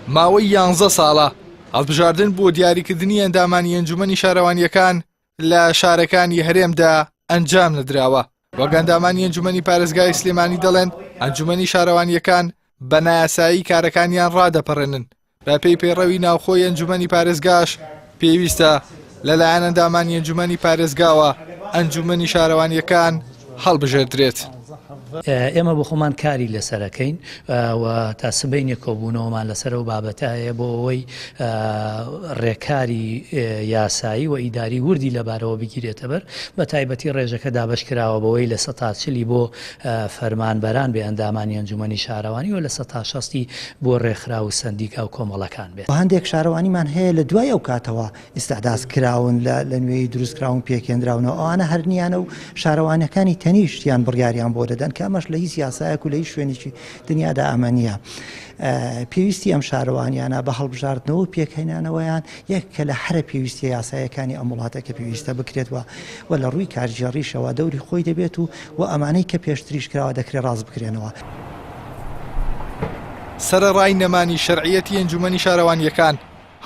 ماوەی 11 ساڵە هەڵبژاردن بۆ دیاریکردنی ئەندامانی ئەنجومەنی شارەوانیەکان لە شارەکانی هەرێمدا ئەنجام نەدراوە. وەک ئەندامانی ئەنجومەنی پارێزگای سلێمانی دەڵێن ئەنجومەنی شارەوانیەکان بە نایاسایی کارەکانیان ڕادەپەڕێنن. بە پێی پەیڕەوی ناوخۆی ئەنجومەنی پارێزگاش پێویستە لەلایەن ئەندامانی ئەنجومەنی پارێزگاوە ئەنجومەنی شارەوانیەکان هەڵبژێردرێت. ئێمە بۆ خۆمان کاری لەسەرەکەین و تا سبەینێ کۆبوونەوەمان لەسەر و بابەتایە بۆ ئەوەی ڕێکاری یاسایی و ئیداری وردی لەبارەوە بگیرێتە بەر بە تایبەتی ڕێژەکە دابش کراوە بەوەی لە 140 بۆ فەرمانبەران بێ ئەندامانی ئەنجومەنی شارەوانی و لە 160 بۆ ڕێکخرا و سەندیکا و کۆمەڵەکان بێت. هەندێک شارەوانیمان هەیە لە دوای ئەو کاتەوە ئیستعداس کراون لە نوێی دروستکراون پێکێنراونەوە ئەوانە هەرنیانە و شارەوانەکانی تەنیشتیان بڕیاریان بۆ دەدەن کە ئەمەش لە هیچ یاسایەک و لە هیچ شوێنێکی دنیادا ئەمە نییە. پێویستی ئەم شارەوانیانە بە هەڵبژاردنەوە پێکهێنانەوەیان یەک کە لە هەرە پێویستی یاسایەکانی ئەم وڵاتە کە پێویستە بکرێتەوە و لە ڕووی کارژێڕیشەوە دەوری خۆی دەبێت و ئەمانەی کە پێشتریش کراوە دەکرێت ڕاست بکرێنەوە. سەرەڕای نەمانی شەرعیەتی ئەنجومەنی شارەوانیەکان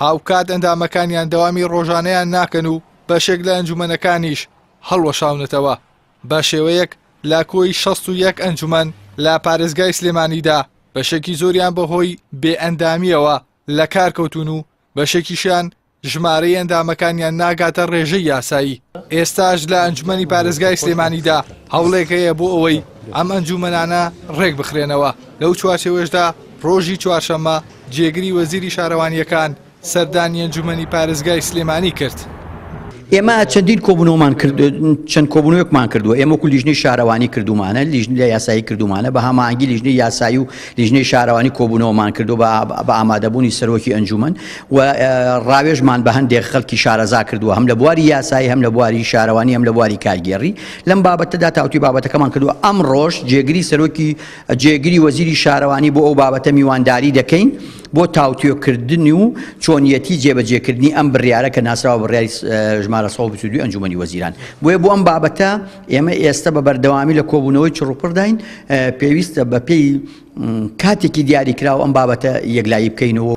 هاوکات ئەندامەکانیان دەوامی ڕۆژانەیان ناکەن و بەشێک لە ئەنجومەنەکانیش هەڵوەشاونەتەوە. بە شێوەیەک لا کۆی 61 ئەنجومەن لە پارێزگای سلێمانیدا بەشێکی زۆریان بەهۆی بێئەندامیەوە لە کار کەوتون و بەشێکیشیان ژمارەی ئەندامەکانیان ناگاتە ڕێژەی یاسایی. ئێستاش لە ئەنجومەنی پارێزگای سلێمانیدا هەوڵێک هەیە بۆ ئەوەی ئەم ئەنجومەنانە ڕێک بخرێنەوە. لەو چوارچێوەشدا ڕۆژی چوارشەممە جێگری وەزیری شارەوانیەکان سەردانی ئەنجومەنی پارێزگای سلێمانی کرد. ئێمە چەندین کۆبوونەوەمان کرد، چەند کۆبوونەوەکمان کردووە. ئێمە وەکو لیژنەی شارەوانی کردومانە، لیژنەی یاسایی کردومانە، بە هەماهەنگی لیژنەی یاسایی و لیژنەی شارەوانی کۆبوونەوەمان کردو بە ئامادەبوونی سەرۆکی ئەنجومەن و ڕاوێژمان بە هەندێک خەڵکی شارەزا کردووە، هەم لە بواری یاسایی هەم لە بواری شارەوانی هەم لە بواری کارگێڕی. لەم بابەتەدا تاوتوی بابەتەکەمان کردووە. ئەم ڕۆژ جێگری سەرۆکی جێگری وەزیری شارەوانی بۆ ئەو بابەتە میوانداری دەکەین بۆ تاوتوێکردنی و چۆنیەتی جێبەجێکردنی ئەم بڕیارە کە ناسراوە بڕیاری ژمارە 122 ئەنجومەنی وەزیران. بۆیە بۆ ئەم بابەتە ئێمە ئێستا بە بەردەوامی لە کۆبوونەوەی چڕوپڕداین، پێویستە بە پێی کاتێکی دیاریکراوە ئەم بابەتە یەکلایی بکەینەوە.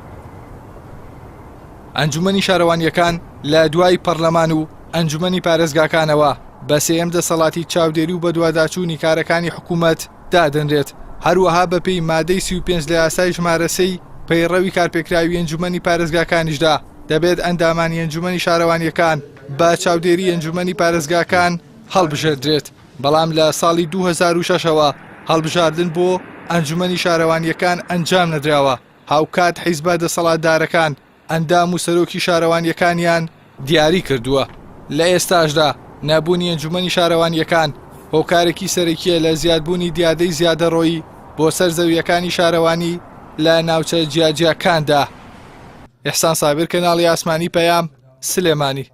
ئەنجومەنی شارەوانیەکان لە دوای پەرلەمان و ئەنجومەنی پارێزگاکانەوە بە سێم دەسەڵاتی چاودێری و بە دوواداچوونی کارەکانی حکوومەت دادەنرێت. هەروەها بە پێی مادەی 35 لە یاسای ژمارە 3 پەیڕەوی کارپێکراوی ئەنجومەنی پارێزگاکانیشدا دەبێت ئەندامانی ئەنجومەنی شارەوانیەکان بە چاودێری ئەنجومەنی پارێزگاکان هەڵبژێردرێت. بەڵام لە ساڵی 2006ەوە هەڵبژاردن بۆ ئەنجومەنی شارەوانیەکان ئەنجام نەدراوە. هاوکات حیزبە دەسەڵاتدارەکان ئەندام و سەرۆکی شارەوانیەکانیان دیاری کردووە. لە ئێستاشدا نەبوونی ئەنجومەنی شارەوانیەکان هۆکارێکی سەرەکیە لە زیادبوونی دیادەی زیادەڕۆیی بۆ سەرزەویەکانی شارەوانی لە ناوچە جیاجیاکاندا. ئێحسان سابر، کەناڵی ئاسمانی پەیام، سلێمانی.